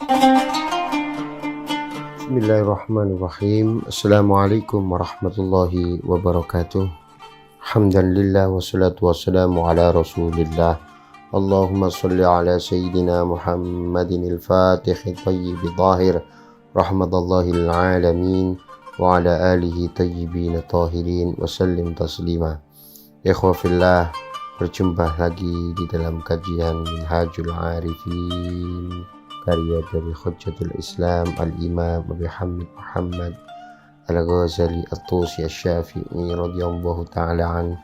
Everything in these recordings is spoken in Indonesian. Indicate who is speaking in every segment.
Speaker 1: Bismillahirrahmanirrahim. Assalamualaikum warahmatullahi wabarakatuh. Alhamdulillah wassalatu wassalamu ala rasulillah. Allahumma salli ala sayyidina Muhammadin al-fatih tayyib zahir rahmatallahil alamin wa ala alihi tayyibin tahirin wa sallim taslima. Ikhwa fillah, berjumpa lagi di dalam kajian Minhajul Arifin, karya dari Hujjatul Islam Al-Imam Abi Hamid Muhammad Al-Ghazali At-Tusi Asy-Syafi'i radhiyallahu ta'ala an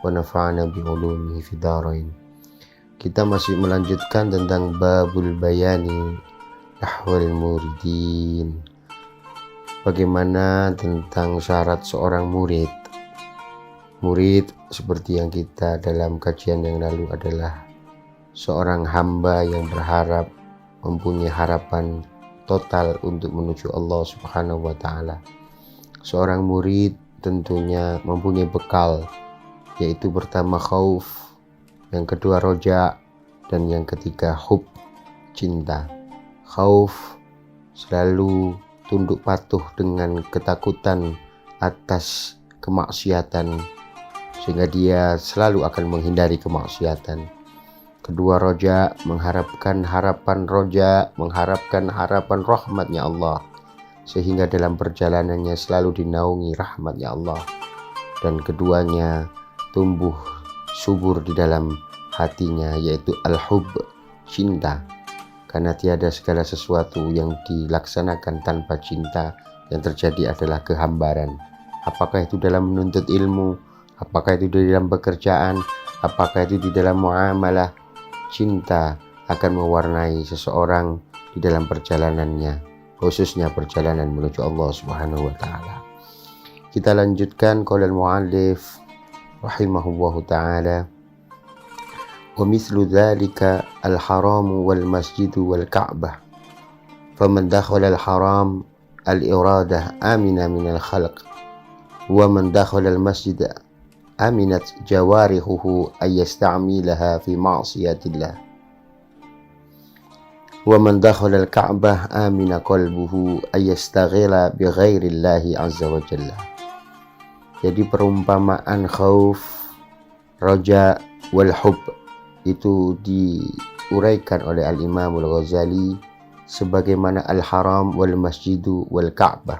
Speaker 1: wa nafa'ana bi'ulumihi fid dharain. Kita masih melanjutkan tentang babul bayani ahwal muridin. Bagaimana tentang syarat seorang murid. Murid seperti yang kita dalam kajian yang lalu adalah seorang hamba yang berharap, mempunyai harapan total untuk menuju Allah Subhanahu wa ta'ala. Seorang murid tentunya mempunyai bekal, yaitu pertama khauf, yang kedua roja, dan yang ketiga hub, cinta. Khauf selalu tunduk patuh dengan ketakutan atas kemaksiatan, sehingga dia selalu akan menghindari kemaksiatan. Kedua roja, mengharapkan harapan roja, mengharapkan harapan rahmatnya Allah, sehingga dalam perjalanannya selalu dinaungi rahmatnya Allah. Dan keduanya tumbuh subur di dalam hatinya, yaitu al-hub, cinta. Karena tiada segala sesuatu yang dilaksanakan tanpa cinta, yang terjadi adalah kehambaran. Apakah itu dalam menuntut ilmu, apakah itu di dalam pekerjaan, apakah itu di dalam muamalah. Cinta akan mewarnai seseorang di dalam perjalanannya, khususnya perjalanan menuju Allah Subhanahu wa ta'ala. Kita lanjutkan qaulal muallif rahimahullahu ta'ala. Wa mithlu dzalika al-haram wal masjid wal ka'bah. Faman dakhala al-haram al-iradah amina min al-khalq. Wa man dakhala al-masjid aminat jawarihuhu ayyasta'milaha fi ma'siyatillah. Wa man dakhala al-ka'bah amina qalbuhu ayyastaghila bi ghairillahi azza wa jalla. Jadi perumpamaan khauf, roja, wal hub itu diuraikan oleh Al-Imam Al-Ghazali sebagaimana al-haram wal masjidu wal ka'bah.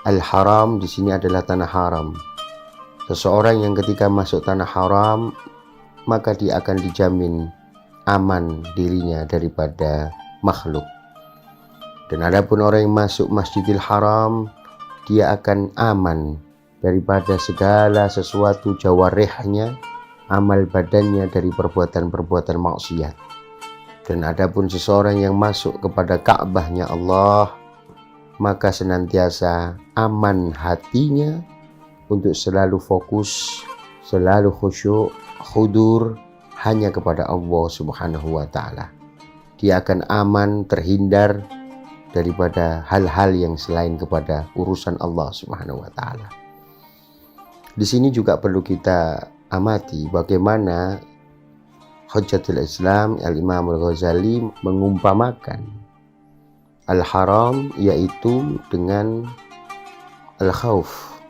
Speaker 1: Al-haram di sini adalah tanah haram. Seseorang yang ketika masuk tanah haram, maka dia akan dijamin aman dirinya daripada makhluk. Dan adapun orang yang masuk Masjidil Haram, dia akan aman daripada segala sesuatu jawarihnya, amal badannya dari perbuatan-perbuatan maksiat. Dan adapun seseorang yang masuk kepada Ka'bahnya Allah, maka senantiasa aman hatinya untuk selalu fokus, selalu khusyuk, khudur hanya kepada Allah Subhanahu wa ta'ala. Dia akan aman, terhindar daripada hal-hal yang selain kepada urusan Allah Subhanahu wa ta'ala. Di sini juga perlu kita amati bagaimana Hujjatul Islam Al-Imam Al-Ghazali mengumpamakan al-haram yaitu dengan al-khauf.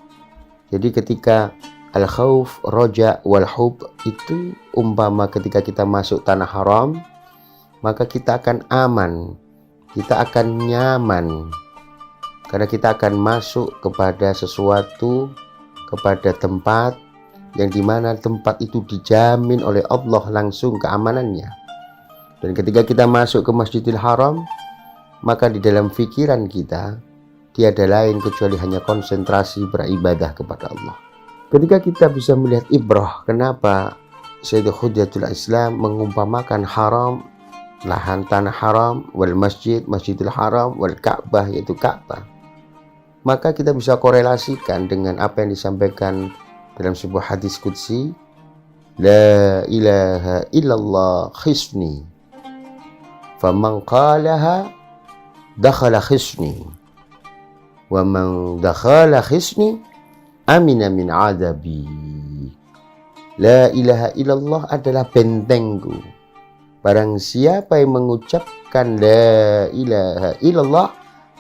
Speaker 1: Jadi ketika al-khauf, roja, wal hub itu umpama ketika kita masuk tanah haram, maka kita akan aman, kita akan nyaman, karena kita akan masuk kepada sesuatu, kepada tempat yang dimana tempat itu dijamin oleh Allah langsung keamanannya. Dan ketika kita masuk ke Masjidil Haram, maka di dalam pikiran kita tiada lain kecuali hanya konsentrasi beribadah kepada Allah. Ketika kita bisa melihat ibrah, kenapa Sayyidu Hujjatul Islam mengumpamakan haram, lahan tanah haram, wal masjid, Masjidil Haram, wal Ka'bah, yaitu Ka'bah, maka kita bisa korelasikan dengan apa yang disampaikan dalam sebuah hadis qudsi, la ilaha illallah khisni, faman qalaha dakhala khisni, wa man dakhala khisni amina min adabi. La ilaha illallah adalah bentengku. Barang siapa yang mengucapkan la ilaha illallah,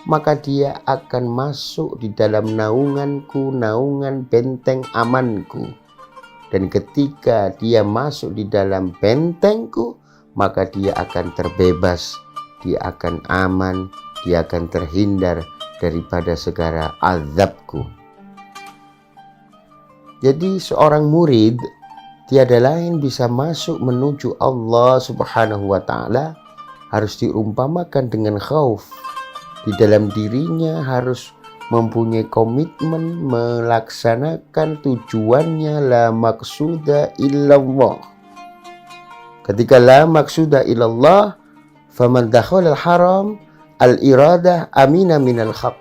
Speaker 1: maka dia akan masuk di dalam naunganku, naungan benteng amanku. Dan ketika dia masuk di dalam bentengku, maka dia akan terbebas, dia akan aman, dia akan terhindar daripada segala azabku. Jadi seorang murid tiada lain bisa masuk menuju Allah Subhanahu wa ta'ala harus diumpamakan dengan khauf. Di dalam dirinya harus mempunyai komitmen melaksanakan tujuannya la maqsuda illallah. Ketika la maqsuda illallah, faman dakhala al-haram al-iradah amina minal haq.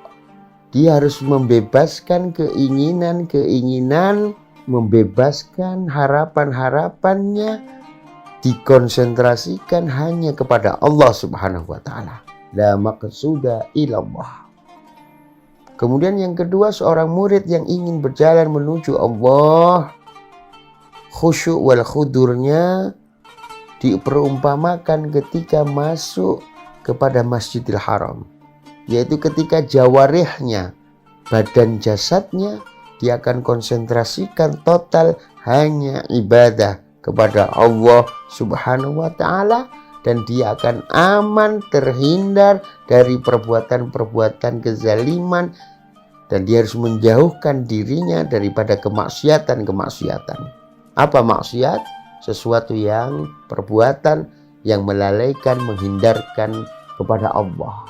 Speaker 1: Dia harus membebaskan keinginan-keinginan, membebaskan harapan-harapannya, dikonsentrasikan hanya kepada Allah Subhanahu wa ta'ala. La maqsuda illallah. Kemudian yang kedua, seorang murid yang ingin berjalan menuju Allah, khusyuk wal khudurnya diperumpamakan ketika masuk kepada Masjidil Haram, yaitu ketika jawarihnya, badan jasadnya, dia akan konsentrasikan total hanya ibadah kepada Allah Subhanahu wa ta'ala, dan dia akan aman, terhindar dari perbuatan-perbuatan kezaliman, dan dia harus menjauhkan dirinya daripada kemaksiatan-kemaksiatan. Apa maksiat? Sesuatu yang perbuatan yang melalaikan, menghindarkan kepada Allah.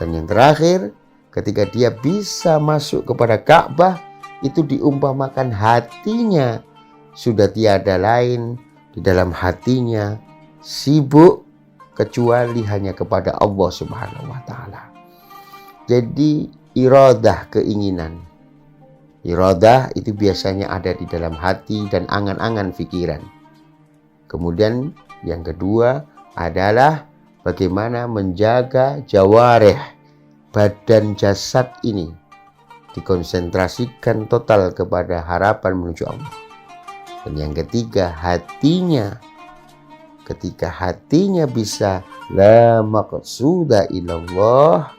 Speaker 1: Dan yang terakhir, ketika dia bisa masuk kepada Ka'bah, itu diumpamakan hatinya sudah tiada lain di dalam hatinya sibuk kecuali hanya kepada Allah Subhanahu wa ta'ala. Jadi iradah, keinginan. Iradah itu biasanya ada di dalam hati dan angan-angan pikiran. Kemudian yang kedua adalah bagaimana menjaga jawarih, badan jasad ini dikonsentrasikan total kepada harapan menuju Allah. Dan yang ketiga, hatinya. Ketika hatinya bisa la maqsuda illallah,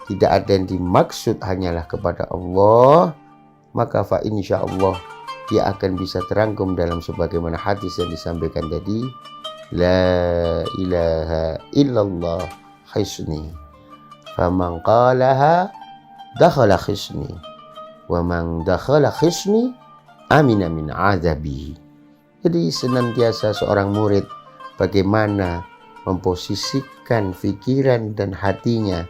Speaker 1: tidak ada yang dimaksud hanyalah kepada Allah, maka fa insyaallah dia akan bisa terangkum dalam sebagaimana hadis yang disampaikan tadi, la ilaha illallah hisni, faman qalaha dakhala hisni, wa man dakhala hisni amina min azabi. Jadi senantiasa seorang murid bagaimana memposisikan pikiran dan hatinya,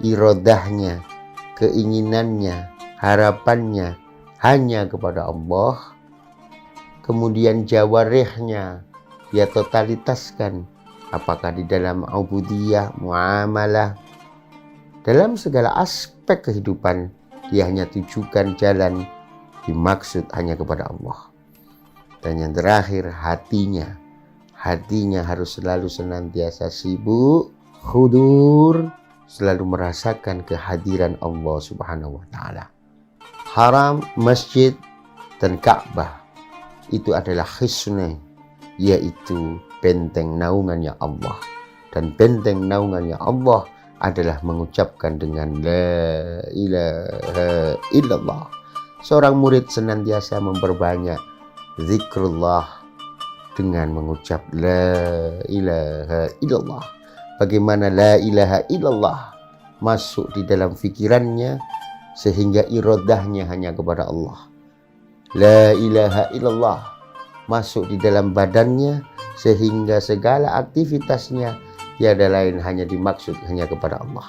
Speaker 1: iradahnya, keinginannya, harapannya hanya kepada Allah. Kemudian jawarihnya dia totalitaskan, apakah di dalam ubudiyah, muamalah, dalam segala aspek kehidupan dia hanya tujukan jalan dimaksud hanya kepada Allah. Dan yang terakhir, hatinya harus selalu senantiasa sibuk, khudur, selalu merasakan kehadiran Allah Subhanahu wa ta'ala. Haram, masjid, dan Ka'bah itu adalah hisni, yaitu benteng naungannya Allah. Dan benteng naungannya Allah adalah mengucapkan dengan la ilaha illallah. Seorang murid senantiasa memperbanyak zikrullah dengan mengucap la ilaha illallah. Bagaimana la ilaha illallah masuk di dalam fikirannya sehingga iradahnya hanya kepada Allah. La ilaha illallah masuk di dalam badannya sehingga segala aktivitasnya tiada lain hanya dimaksud hanya kepada Allah.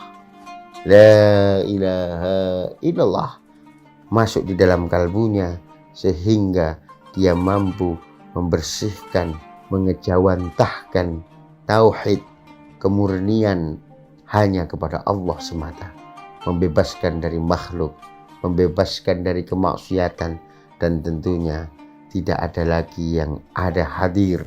Speaker 1: La ilaha illallah masuk di dalam kalbunya sehingga dia mampu membersihkan, mengejawantahkan tauhid, kemurnian hanya kepada Allah semata, membebaskan dari makhluk, membebaskan dari kemaksiatan, dan tentunya tidak ada lagi yang ada hadir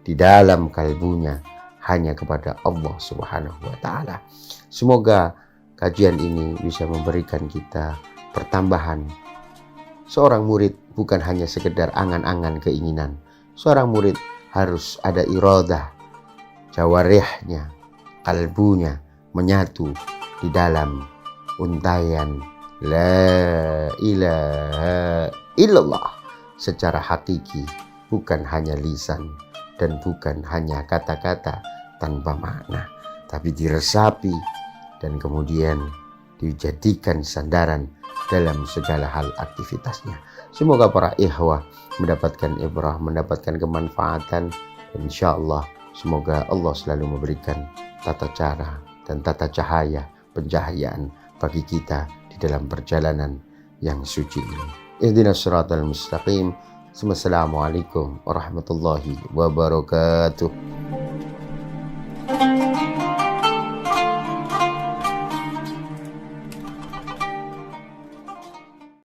Speaker 1: di dalam kalbunya hanya kepada Allah Subhanahu wa ta'ala. Semoga kajian ini bisa memberikan kita pertambahan. Seorang murid bukan hanya sekedar angan-angan keinginan. Seorang murid harus ada iradah, jawarihnya, kalbunya menyatu di dalam untayan la ilaha illallah secara hakiki, bukan hanya lisan dan bukan hanya kata-kata tanpa makna, tapi diresapi dan kemudian dijadikan sandaran dalam segala hal aktivitasnya. Semoga para ikhwah mendapatkan ibrah, mendapatkan kemanfaatan. Insyaallah semoga Allah selalu memberikan tata cara dan tata cahaya pencahayaan bagi kita di dalam perjalanan yang suci ini. Ihdinas siratal mustaqim. Wassalamualaikum warahmatullahi wabarakatuh.